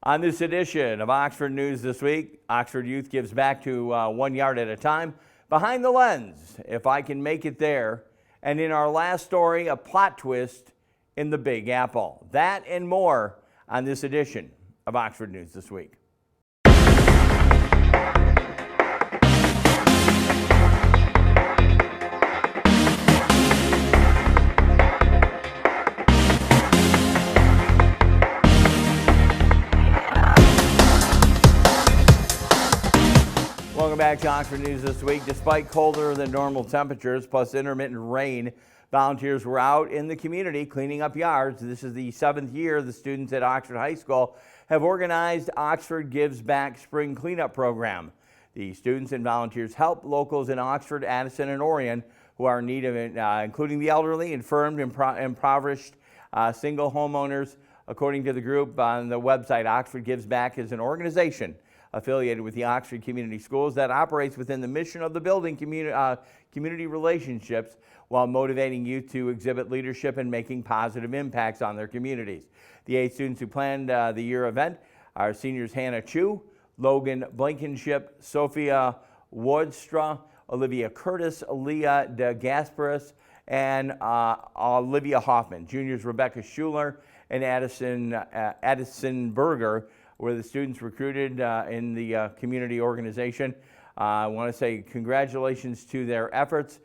On this edition of Oxford News This Week, Oxford Youth gives back to 1 yard at a time. Behind the Lens, if I can make it there. And in our last story, a plot twist in the Big Apple. That and more on this edition of Oxford News This Week. Welcome back to Oxford News This Week. Despite colder than normal temperatures plus intermittent rain, volunteers were out in the community cleaning up yards. This is the 7th year the students at Oxford High School have organized Oxford Gives Back Spring Cleanup Program. The students and volunteers help locals in Oxford, Addison, and Orion who are in need of it, including the elderly, infirmed, impoverished, single homeowners. According to the group on the website, Oxford Gives Back is an organization affiliated with the Oxford Community Schools that operates within the mission of the building community relationships while motivating youth to exhibit leadership and making positive impacts on their communities. The 8 students who planned the year event are seniors Hannah Chu, Logan Blankenship, Sophia Wodstra, Olivia Curtis, Leah De Gasparis, and Olivia Hoffman. Juniors Rebecca Schuler and Addison Berger were the students recruited in the community organization. I want to say congratulations to their efforts.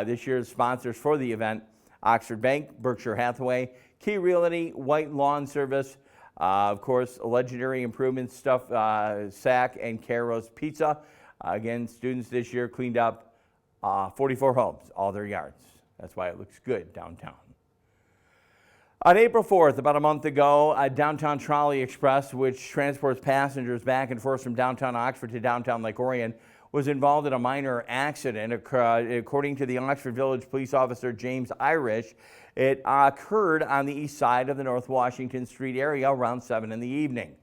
This year's sponsors for the event: Oxford Bank, Berkshire Hathaway, Key Realty, White Lawn Service, of course, Legendary Improvements Stuff, SAC, and Caro's Pizza. Again, students this year cleaned up 44 homes, all their yards. That's why it looks good downtown. On April 4th, about a month ago, a downtown trolley express, which transports passengers back and forth from downtown Oxford to downtown Lake Orion, was involved in a minor accident. According to the Oxford Village police officer James Irish, it occurred on the east side of the North Washington Street area around 7 in the evening.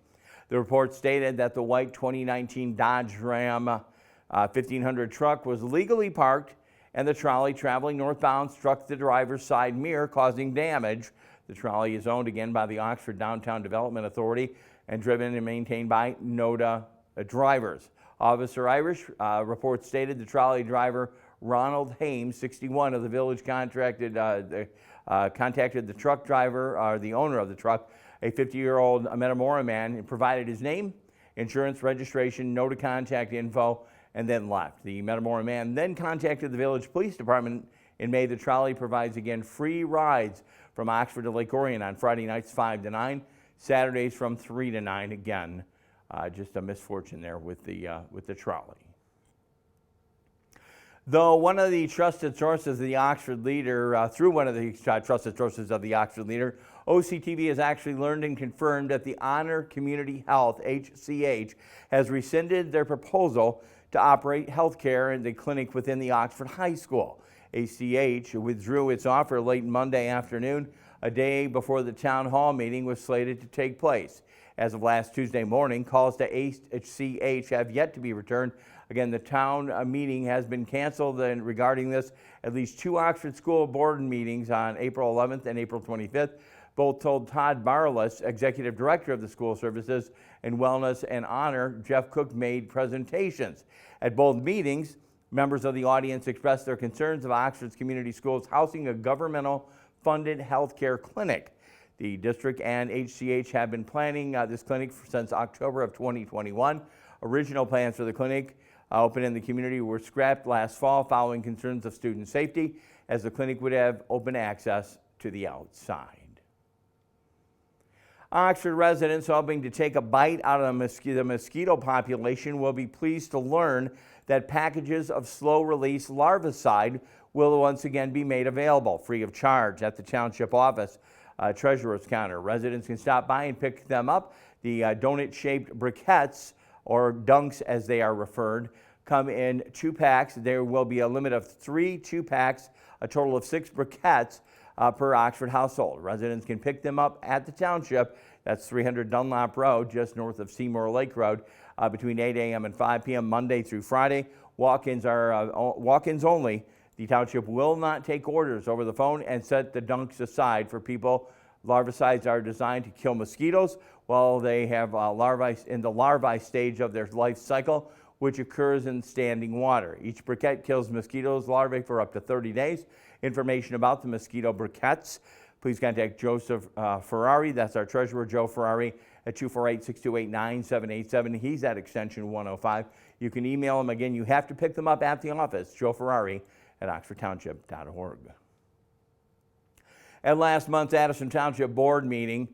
The report stated that the white 2019 Dodge Ram 1500 truck was legally parked and the trolley traveling northbound struck the driver's side mirror, causing damage. The trolley is owned again by the Oxford Downtown Development Authority and driven and maintained by NODA drivers. Officer Irish report stated the trolley driver Ronald Hames, 61, of the village contacted the truck driver, or the owner of the truck, a 50-year-old Metamora man, and provided his name, insurance, registration, NODA contact info, and then left. The Metamora man then contacted the village police department. In May, the trolley provides again free rides from Oxford to Lake Orion on Friday nights 5 to 9, Saturdays from 3 to 9. Again, just a misfortune there with the trolley. Though one of the trusted sources of the Oxford Leader, OCTV has actually learned and confirmed that the Honor Community Health, HCH, has rescinded their proposal to operate healthcare in the clinic within the Oxford High School. ACH withdrew its offer late Monday afternoon, a day before the town hall meeting was slated to take place. As of last Tuesday morning, calls to ACH have yet to be returned. Again, the town meeting has been canceled, and regarding this, at least 2 Oxford School Board meetings on April 11th and April 25th, both told Todd Barless, Executive Director of the School Services and Wellness and Honor, Jeff Cook, made presentations. At both meetings, members of the audience expressed their concerns of Oxford's community schools housing a governmental-funded healthcare clinic. The district and HCH have been planning this clinic since October of 2021. Original plans for the clinic open in the community were scrapped last fall following concerns of student safety, as the clinic would have open access to the outside. Oxford residents hoping to take a bite out of the mosquito population will be pleased to learn that packages of slow-release larvicide will once again be made available free of charge at the township office treasurer's counter. Residents can stop by and pick them up. The donut-shaped briquettes, or dunks as they are referred, come in 2 packs. There will be a limit of 3 2-packs, a total of 6 briquettes per Oxford household. Residents can pick them up at the township. That's 300 Dunlop Road, just north of Seymour Lake Road, between 8 a.m. and 5 p.m. Monday through Friday. Walk-ins are walk-ins only. The township will not take orders over the phone and set the dunks aside for people Larvicides are designed to kill mosquitoes while they have larvae in the larvae stage of their life cycle, which occurs in standing water. Each briquette kills mosquitoes larvae for up to 30 days. Information about the mosquito briquettes, please contact Joseph Ferrari. That's our treasurer, Joe Ferrari, at 248-628-9787. He's at extension 105. You can email him. Again, you have to pick them up at the office, Joe Ferrari at oxfordtownship.org. At last month's Addison Township Board meeting,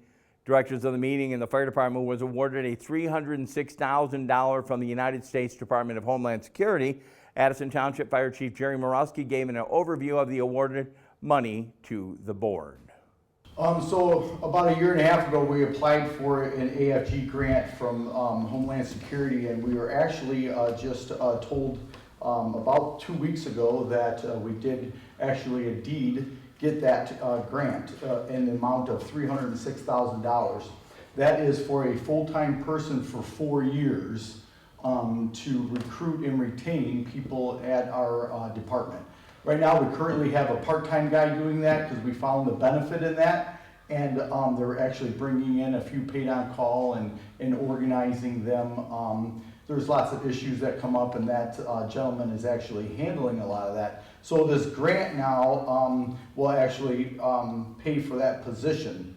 directors of the meeting and the fire department was awarded a $306,000 from the United States Department of Homeland Security. Addison Township Fire Chief Jerry Morowski gave an overview of the awarded money to the board. So about a year and a half ago, we applied for an AFG grant from Homeland Security, and we were actually just told about 2 weeks ago that we did actually indeed get that grant in the amount of $306,000. That is for a full-time person for 4 years to recruit and retain people at our department. Right now, we currently have a part-time guy doing that because we found the benefit in that, and they're actually bringing in a few paid on call and organizing them. There's lots of issues that come up, and that gentleman is actually handling a lot of that. So this grant now will actually pay for that position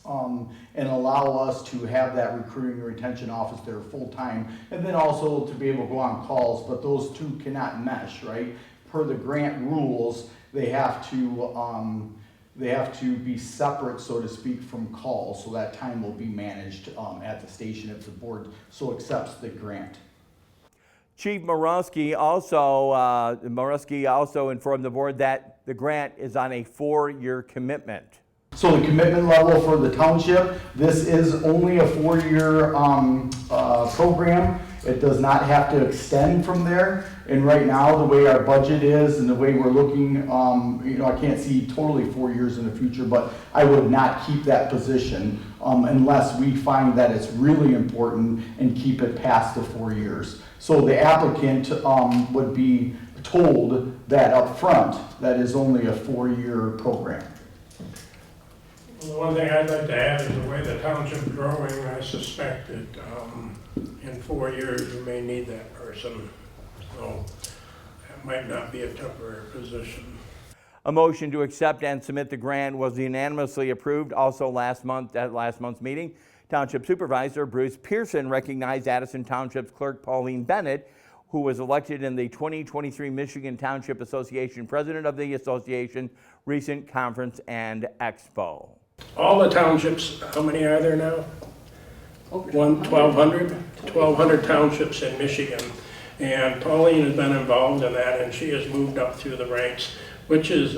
and allow us to have that recruiting and retention office there full-time, and then also to be able to go on calls, but those two cannot mesh, right? Per the grant rules, they have to be separate, so to speak, from calls, so that time will be managed at the station if the board so accepts the grant. Chief Morowski also informed the board that the grant is on a 4-year commitment. So the commitment level for the township, this is only a 4-year program. It does not have to extend from there. And right now, the way our budget is and the way we're looking, I can't see totally 4 years in the future, but I would not keep that position unless we find that it's really important and keep it past the 4 years. So the applicant would be told that up front that is only a 4-year program. Well, the one thing I'd like to add is the way the township's growing, I suspect that in 4 years you may need that person. So that might not be a temporary position. A motion to accept and submit the grant was unanimously approved. Also at last month's meeting, Township Supervisor Bruce Pearson recognized Addison Township's clerk Pauline Bennett, who was elected in the 2023 Michigan Township Association President of the Association recent conference and expo. All the townships, how many are there now? 1,200 townships in Michigan. And Pauline has been involved in that, and she has moved up through the ranks, which is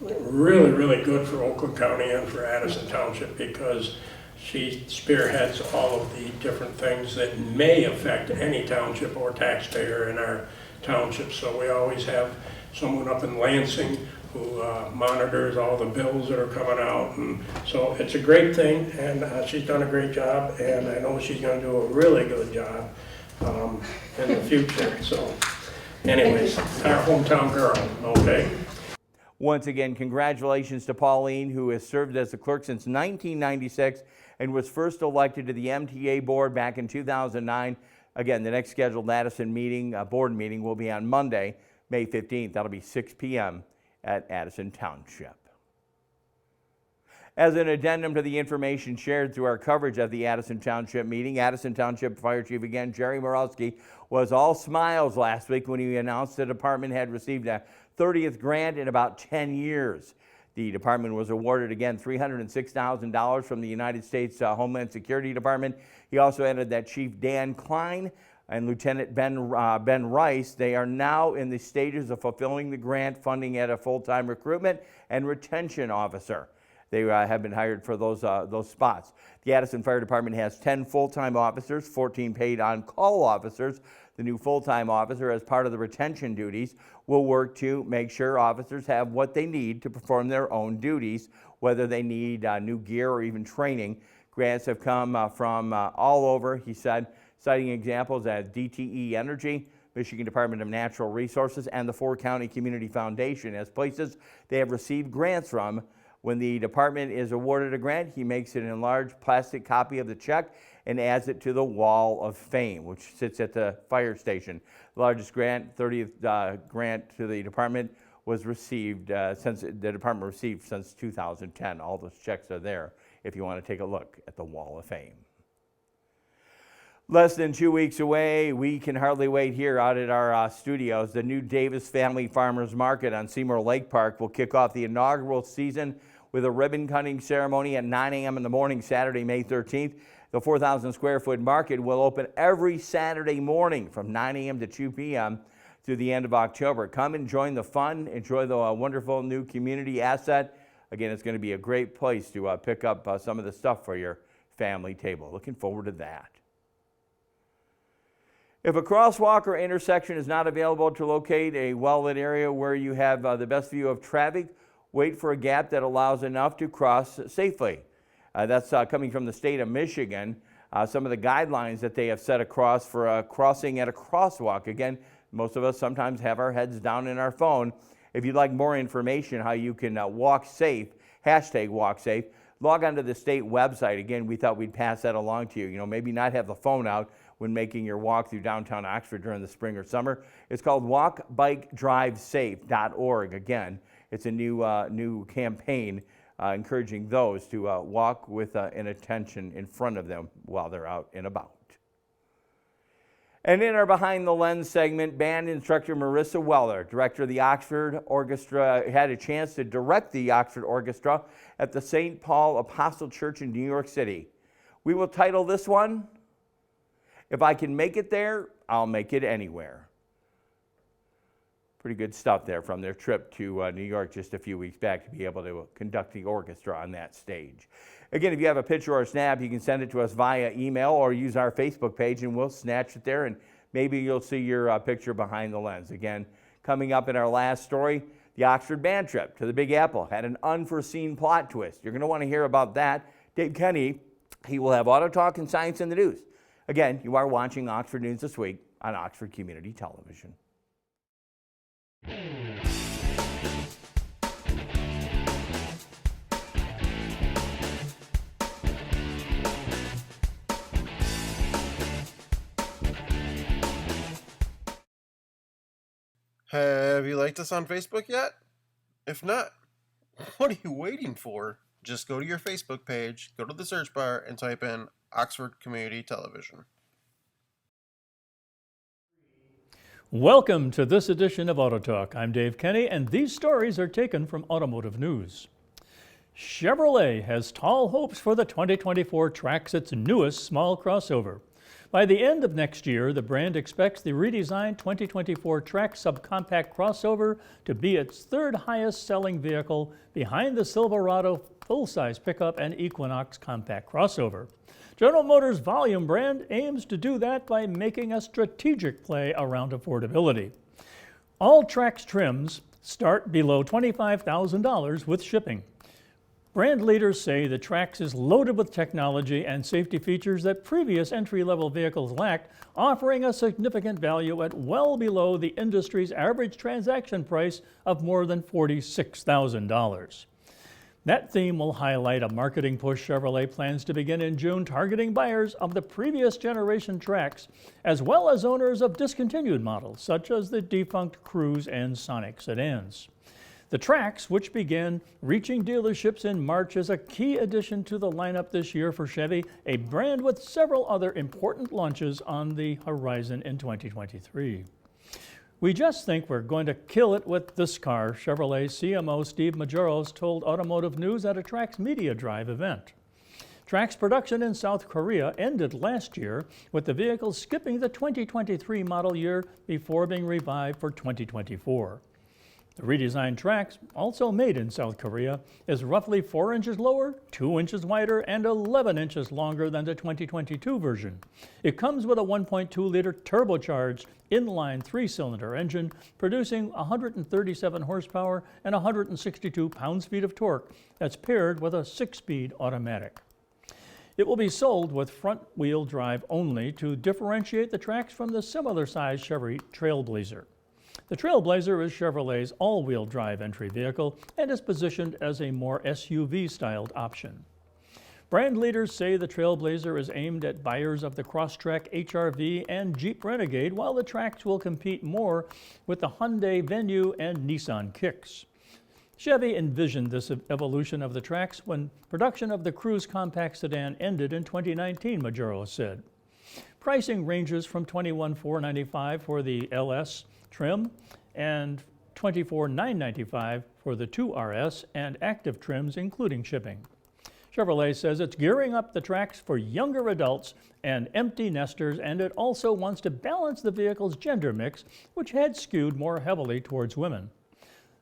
really, really good for Oakland County and for Addison Township, because she spearheads all of the different things that may affect any township or taxpayer in our township. So we always have someone up in Lansing who monitors all the bills that are coming out, and so it's a great thing, and she's done a great job, and I know she's going to do a really good job in the future. So anyways, our hometown girl, okay? Once again, congratulations to Pauline, who has served as the clerk since 1996 and was first elected to the MTA board back in 2009. Again, the next scheduled Addison board meeting will be on Monday, May 15th. That'll be 6 p.m. at Addison Township. As an addendum to the information shared through our coverage of the Addison Township meeting, Addison Township Fire Chief again, Jerry Morowski, was all smiles last week when he announced the department had received a 30th grant in about 10 years. The department was awarded again $306,000 from the United States Homeland Security Department. He also added that Chief Dan Klein and Lieutenant Ben Rice, they are now in the stages of fulfilling the grant funding at a full-time recruitment and retention officer. They have been hired for those spots. The Addison Fire Department has 10 full-time officers, 14 paid on-call officers. The new full-time officer, as part of the retention duties, will work to make sure officers have what they need to perform their own duties, whether they need new gear or even training. Grants have come from all over, he said, citing examples at DTE Energy, Michigan Department of Natural Resources, and the Ford County Community Foundation as places they have received grants from When the department is awarded a grant, he makes an enlarged plastic copy of the check and adds it to the Wall of Fame, which sits at the fire station. The largest grant, 30th grant to the department, was received since 2010. All those checks are there if you want to take a look at the Wall of Fame. Less than 2 weeks away, we can hardly wait here out at our studios. The new Davis Family Farmers Market on Seymour Lake Park will kick off the inaugural season with a ribbon cutting ceremony at 9 a.m. in the morning, Saturday, May 13th. The 4,000 square foot market will open every Saturday morning from 9 a.m. to 2 p.m. through the end of October. Come and join the fun, enjoy the wonderful new community asset. Again, it's going to be a great place to pick up some of the stuff for your family table. Looking forward to that. If a crosswalk or intersection is not available to locate a well-lit area where you have the best view of traffic, wait for a gap that allows enough to cross safely. That's coming from the state of Michigan. Some of the guidelines that they have set across for crossing at a crosswalk. Again, most of us sometimes have our heads down in our phone. If you'd like more information how you can walk safe, hashtag walk safe, log on to the state website. Again, we thought we'd pass that along to you. Maybe not have the phone out when making your walk through downtown Oxford during the spring or summer. It's called walkbikeDriveSafe.org. Again, it's a new campaign encouraging those to walk with an attention in front of them while they're out and about. And in our Behind the Lens segment, band instructor Marissa Weller, director of the Oxford Orchestra, had a chance to direct the Oxford Orchestra at the St. Paul Apostle Church in New York City. We will title this one, "If I Can Make It There, I'll Make It Anywhere." Pretty good stuff there from their trip to New York just a few weeks back to be able to conduct the orchestra on that stage. Again, if you have a picture or a snap, you can send it to us via email or use our Facebook page and we'll snatch it there and maybe you'll see your picture behind the lens. Again, coming up in our last story, the Oxford band trip to the Big Apple had an unforeseen plot twist. You're going to want to hear about that. Dave Kenny, he will have Auto Talk and Science in the News. Again, you are watching Oxford News This Week on Oxford Community Television. Have you liked us on Facebook yet? If not, what are you waiting for? Just go to your Facebook page, go to the search bar, and type in Oxford Community Television. Welcome to this edition of Auto Talk. I'm Dave Kenny, and these stories are taken from Automotive News. Chevrolet has tall hopes for the 2024 Trax, its newest small crossover. By the end of next year, the brand expects the redesigned 2024 Trax subcompact crossover to be its third highest selling vehicle behind the Silverado full-size pickup and Equinox compact crossover. General Motors' volume brand aims to do that by making a strategic play around affordability. All Trax trims start below $25,000 with shipping. Brand leaders say the Trax is loaded with technology and safety features that previous entry-level vehicles lacked, offering a significant value at well below the industry's average transaction price of more than $46,000. That theme will highlight a marketing push Chevrolet plans to begin in June, targeting buyers of the previous generation Trax, as well as owners of discontinued models, such as the defunct Cruze and Sonic sedans. The Trax, which began reaching dealerships in March, is a key addition to the lineup this year for Chevy, a brand with several other important launches on the horizon in 2023. "We just think we're going to kill it with this car," Chevrolet CMO Steve Majoros told Automotive News at a Trax Media Drive event. Trax production in South Korea ended last year, with the vehicle skipping the 2023 model year before being revived for 2024. The redesigned Trax, also made in South Korea, is roughly 4 inches lower, 2 inches wider, and 11 inches longer than the 2022 version. It comes with a 1.2-liter turbocharged inline 3-cylinder engine, producing 137 horsepower and 162 pounds-feet of torque that's paired with a 6-speed automatic. It will be sold with front-wheel drive only to differentiate the Trax from the similar-sized Chevy Trailblazer. The Trailblazer is Chevrolet's all-wheel drive entry vehicle and is positioned as a more SUV-styled option. Brand leaders say the Trailblazer is aimed at buyers of the Crosstrek HR-V and Jeep Renegade, while the Trax will compete more with the Hyundai Venue and Nissan Kicks. Chevy envisioned this evolution of the Trax when production of the Cruise compact sedan ended in 2019, Majoro said. Pricing ranges from $21,495 for the LS trim and $24,995 for the 2RS and active trims, including shipping. Chevrolet says it's gearing up the Trax for younger adults and empty nesters, and it also wants to balance the vehicle's gender mix, which had skewed more heavily towards women.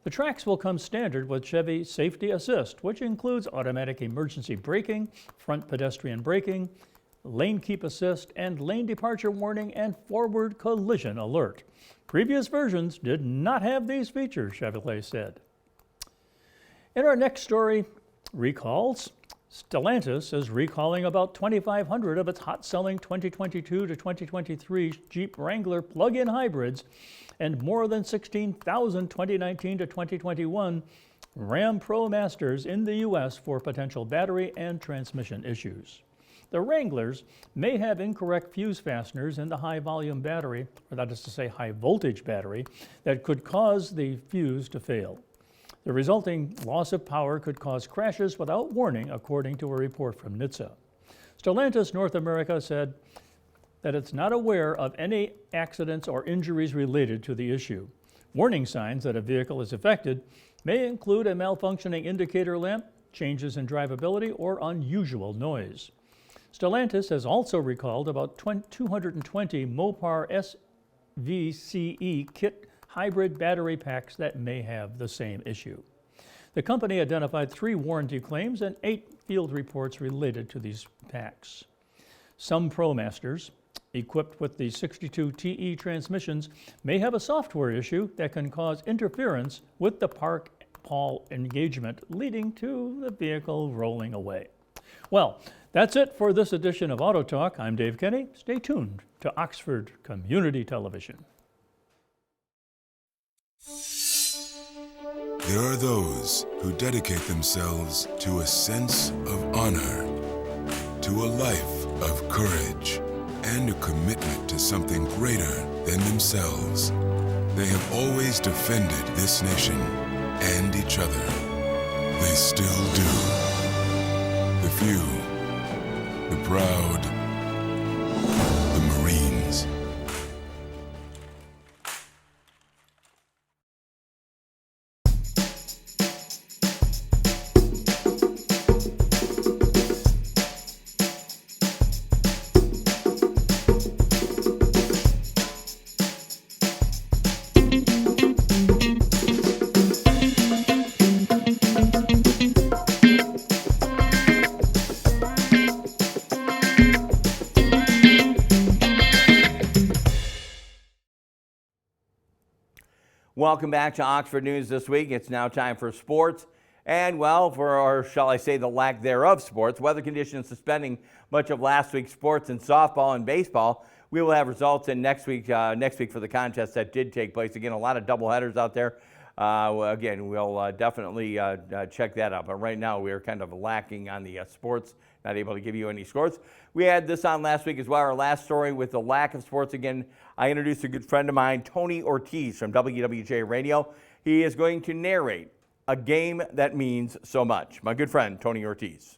The Trax will come standard with Chevy Safety Assist, which includes automatic emergency braking, front pedestrian braking, lane keep assist, and lane departure warning and forward collision alert. Previous versions did not have these features, Chevrolet said. In our next story, recalls. Stellantis is recalling about 2,500 of its hot-selling 2022 to 2023 Jeep Wrangler plug-in hybrids and more than 16,000 2019 to 2021 Ram ProMasters in the U.S. for potential battery and transmission issues. The Wranglers may have incorrect fuse fasteners in the high-volume battery, or that is to say high-voltage battery, that could cause the fuse to fail. The resulting loss of power could cause crashes without warning, according to a report from NHTSA. Stellantis North America said that it's not aware of any accidents or injuries related to the issue. Warning signs that a vehicle is affected may include a malfunctioning indicator lamp, changes in drivability, or unusual noise. Stellantis has also recalled about 220 Mopar SVCE kit hybrid battery packs that may have the same issue. The company identified 3 warranty claims and 8 field reports related to these packs. Some ProMasters, equipped with the 62 TE transmissions, may have a software issue that can cause interference with the park-pawl engagement, leading to the vehicle rolling away. Well, that's it for this edition of Auto Talk. I'm Dave Kenny. Stay tuned to Oxford Community Television. There are those who dedicate themselves to a sense of honor, to a life of courage, and a commitment to something greater than themselves. They have always defended this nation and each other. They still do. The few, the proud, the Marines. Welcome back to Oxford News This Week. It's now time for sports. And, well, or shall I say the lack thereof sports, weather conditions suspending much of last week's sports in softball and baseball. We will have results in next week for the contest that did take place. Again, a lot of doubleheaders out there. Again, we'll definitely check that out. But right now, we are kind of lacking on the sports, not able to give you any scores. We had this on last week as well, our last story with the lack of sports. Again, I introduced a good friend of mine, Tony Ortiz from WWJ Radio. He is going to narrate a game that means so much. My good friend, Tony Ortiz.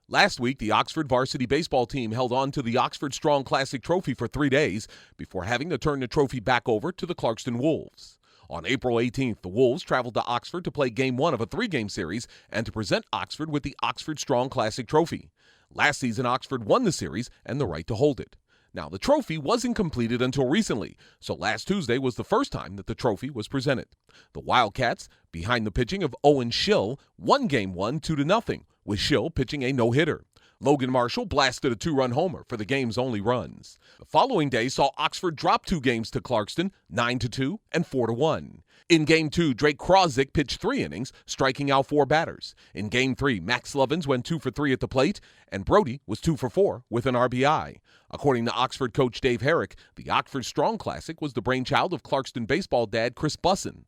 Last week, the Oxford varsity baseball team held on to the Oxford Strong Classic Trophy for 3 days before having to turn the trophy back over to the Clarkston Wolves. On April 18th, the Wolves traveled to Oxford to play Game 1 of a 3-game series and to present Oxford with the Oxford Strong Classic Trophy. Last season, Oxford won the series and the right to hold it. Now, the trophy wasn't completed until recently, so last Tuesday was the first time that the trophy was presented. The Wildcats, behind the pitching of Owen Schill, won Game 1 2-0, with Schill pitching a no-hitter. Logan Marshall blasted a 2-run homer for the game's only runs. The following day saw Oxford drop 2 games to Clarkston, 9-2 and 4-1. In Game 2, Drake Krozik pitched 3 innings, striking out 4 batters. In Game 3, Max Lovins went 2 for 3 at the plate, and Brody was 2 for 4 with an RBI. According to Oxford coach Dave Herrick, the Oxford Strong Classic was the brainchild of Clarkston baseball dad Chris Bussin.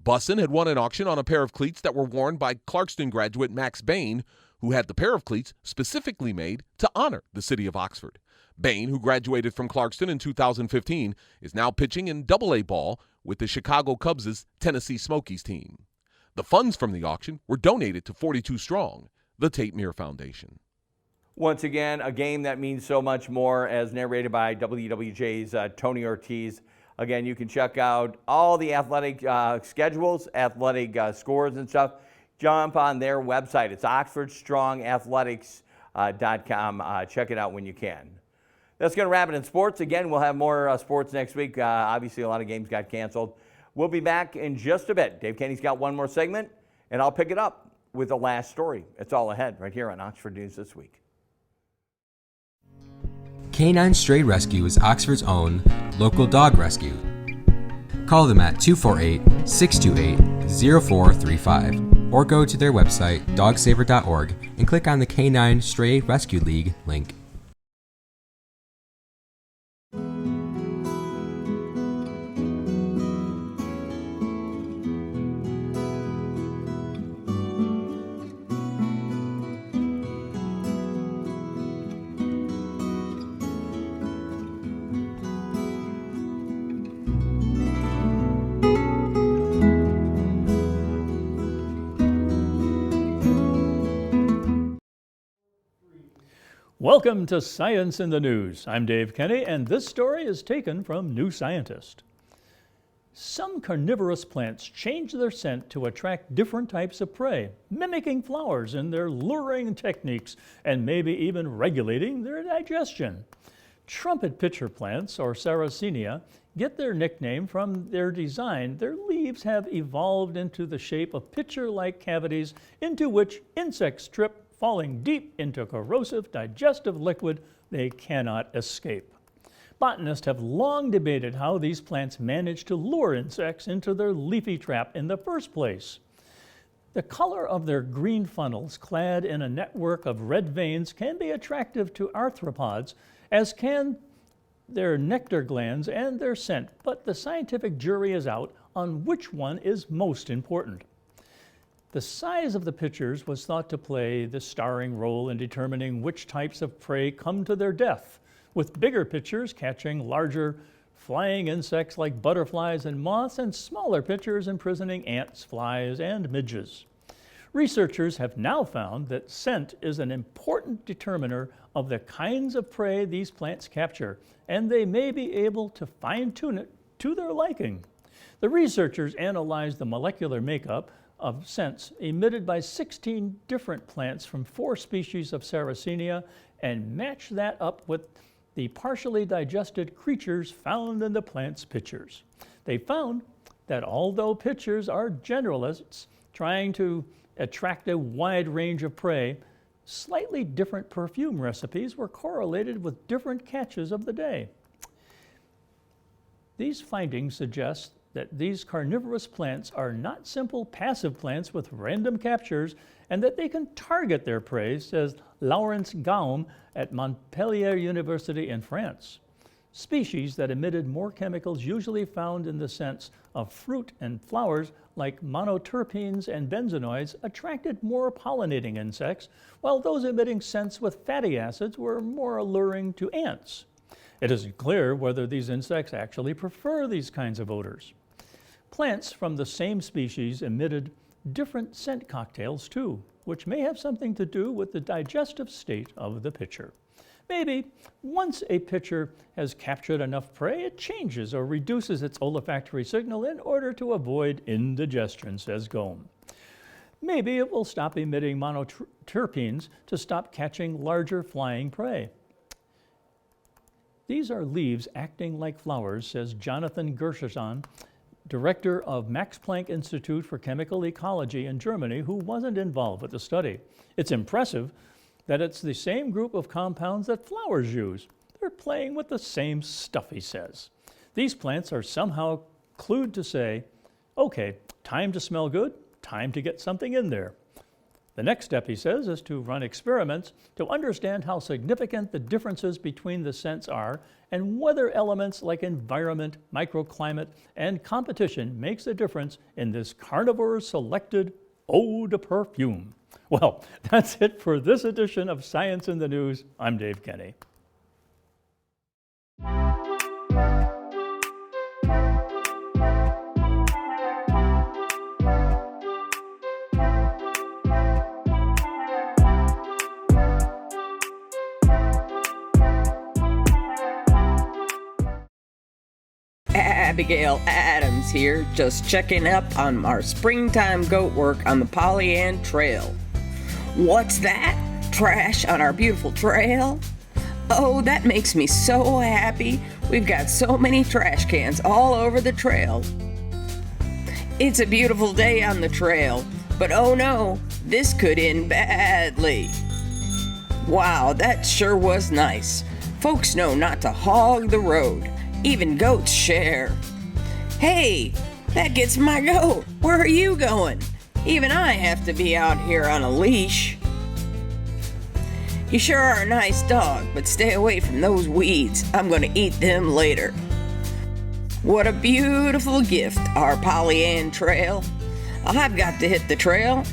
Bussin had won an auction on a pair of cleats that were worn by Clarkston graduate Max Bain, who had the pair of cleats specifically made to honor the city of Oxford. Bain, who graduated from Clarkston in 2015, is now pitching in Double-A ball with the Chicago Cubs' Tennessee Smokies team. The funds from the auction were donated to 42 Strong, the Tate Myre Foundation. Once again, a game that means so much more, as narrated by WWJ's Tony Ortiz. Again, you can check out all the athletic schedules, athletic scores and stuff. Jump on their website. It's oxfordstrongathletics.com. Check it out when you can. That's going to wrap it in sports. Again, we'll have more sports next week. Obviously, a lot of games got canceled. We'll be back in just a bit. Dave Kenny's got one more segment, and I'll pick it up with the last story. It's all ahead right here on Oxford News This Week. Canine Stray Rescue is Oxford's own local dog rescue. Call them at 248-628-0435 or go to their website dogsaver.org and click on the Canine Stray Rescue League link. Welcome to Science in the News. I'm Dave Kenny, and this story is taken from New Scientist. Some carnivorous plants change their scent to attract different types of prey, mimicking flowers in their luring techniques and maybe even regulating their digestion. Trumpet pitcher plants, or Sarracenia, get their nickname from their design. Their leaves have evolved into the shape of pitcher-like cavities into which insects trip, falling deep into corrosive digestive liquid they cannot escape. Botanists have long debated how these plants manage to lure insects into their leafy trap in the first place. The color of their green funnels, clad in a network of red veins, can be attractive to arthropods, as can their nectar glands and their scent, but the scientific jury is out on which one is most important. The size of the pitchers was thought to play the starring role in determining which types of prey come to their death, with bigger pitchers catching larger flying insects like butterflies and moths, and smaller pitchers imprisoning ants, flies, and midges. Researchers have now found that scent is an important determiner of the kinds of prey these plants capture, and they may be able to fine-tune it to their liking. The researchers analyzed the molecular makeup of scents emitted by 16 different plants from 4 species of Sarracenia and matched that up with the partially digested creatures found in the plant's pitchers. They found that although pitchers are generalists trying to attract a wide range of prey, slightly different perfume recipes were correlated with different catches of the day. These findings suggest that these carnivorous plants are not simple passive plants with random captures, and that they can target their prey, says Laurence Gaume at Montpellier University in France. Species that emitted more chemicals usually found in the scents of fruit and flowers, like monoterpenes and benzenoids, attracted more pollinating insects, while those emitting scents with fatty acids were more alluring to ants. It isn't clear whether these insects actually prefer these kinds of odors. Plants from the same species emitted different scent cocktails too, which may have something to do with the digestive state of the pitcher. Maybe once a pitcher has captured enough prey, it changes or reduces its olfactory signal in order to avoid indigestion, says Gaume. Maybe it will stop emitting monoterpenes to stop catching larger flying prey. These are leaves acting like flowers, says Jonathan Gershason, director of Max Planck Institute for Chemical Ecology in Germany, who wasn't involved with the study. It's impressive that it's the same group of compounds that flowers use. They're playing with the same stuff, he says. These plants are somehow clued to say, Okay, time to smell good, time to get something in there. The next step, he says, is to run experiments to understand how significant the differences between the scents are and whether elements like environment, microclimate, and competition makes a difference in this carnivore's selected eau de perfume. Well, that's it for this edition of Science in the News. I'm Dave Kenny. Abigail Adams here, just checking up on our springtime goat work on the Polly Ann Trail. What's that? Trash on our beautiful trail? Oh, that makes me so happy. We've got so many trash cans all over the trail. It's a beautiful day on the trail, but oh no, this could end badly. Wow, that sure was nice. Folks know not to hog the road. Even goats share. Hey, that gets my goat. Where are you going? Even I have to be out here on a leash. You sure are a nice dog, but stay away from those weeds. I'm gonna eat them later. What a beautiful gift, our Polly Ann Trail. I've got to hit the trail.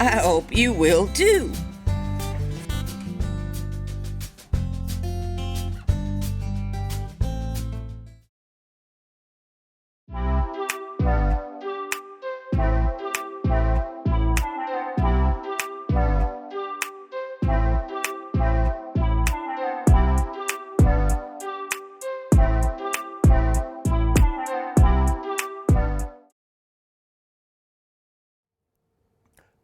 I hope you will too.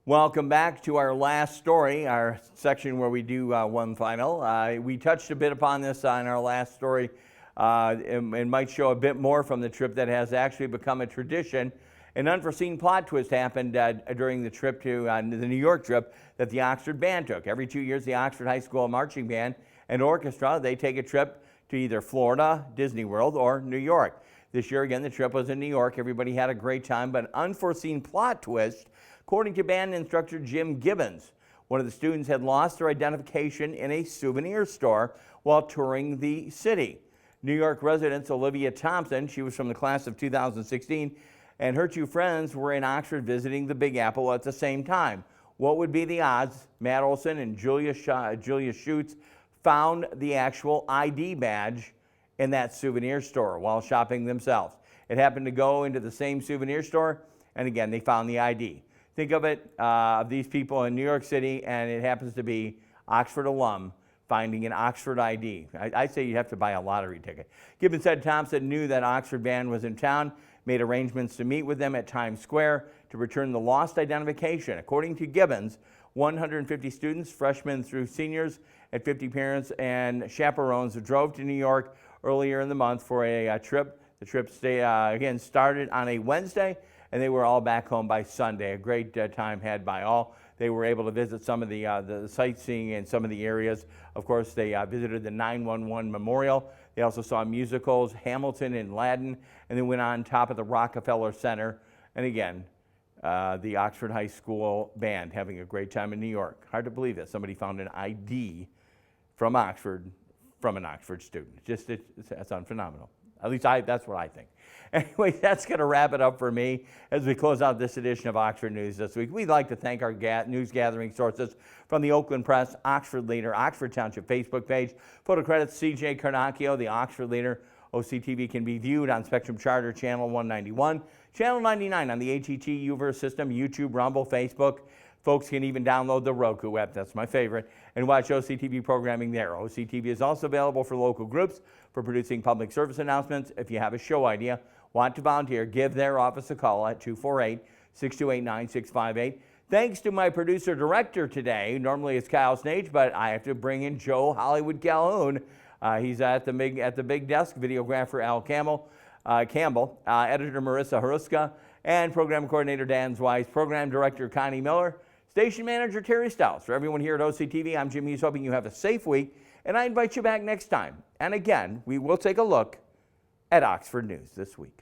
Welcome back to our last story, our section where we do one final. We touched a bit upon this on our last story and might show a bit more from the trip that has actually become a tradition. An unforeseen plot twist happened during the trip to the New York trip that the Oxford Band took. Every 2 years, the Oxford High School Marching Band and Orchestra, they take a trip to either Florida, Disney World, or New York. This year, again, the trip was in New York. Everybody had a great time, but an unforeseen plot twist. According to band instructor Jim Gibbons, one of the students had lost their identification in a souvenir store while touring the city. New York resident Olivia Thompson, she was from the class of 2016, and her two friends were in Oxford visiting the Big Apple at the same time. What would be the odds Matt Olson and Julia Schutz found the actual ID badge in that souvenir store while shopping themselves? It happened to go into the same souvenir store, and again, they found the ID. Think of it, these people in New York City, and it happens to be Oxford alum finding an Oxford ID. I say you have to buy a lottery ticket. Gibbons said Thompson knew that Oxford Band was in town, made arrangements to meet with them at Times Square to return the lost identification. According to Gibbons, 150 students, freshmen through seniors, and 50 parents and chaperones drove to New York earlier in the month for a trip. The trip again started on a Wednesday, and they were all back home by Sunday. A great time had by all. They were able to visit some of the sightseeing in some of the areas. Of course, they visited the 911 Memorial. They also saw musicals, Hamilton and Aladdin, and then went on top of the Rockefeller Center. And again, the Oxford High School Band having a great time in New York. Hard to believe that somebody found an ID from Oxford from an Oxford student. That's phenomenal. At least that's what I think. Anyway, that's going to wrap it up for me as we close out this edition of Oxford News this week. We'd like to thank our news gathering sources from the Oakland Press, Oxford Leader, Oxford Township Facebook page. Photo credits C.J. Carnacchio, the Oxford Leader. OCTV can be viewed on Spectrum Charter Channel 191, Channel 99 on the AT&T UVerse system, YouTube, Rumble, Facebook. Folks can even download the Roku app, that's my favorite, and watch OCTV programming there. OCTV is also available for local groups for producing public service announcements. If you have a show idea, want to volunteer, give their office a call at 248-628-9658. Thanks to my producer-director today. Normally it's Kyle Snage, but I have to bring in Joe Hollywood Calhoun. He's at the big desk, videographer Al Campbell, editor Marissa Haruska, and program coordinator Dan Zweiss, program director Connie Miller, station manager Terry Stouts. For everyone here at OCTV, I'm Jim Hughes, hoping you have a safe week, and I invite you back next time. And again, we will take a look at Oxford News this week.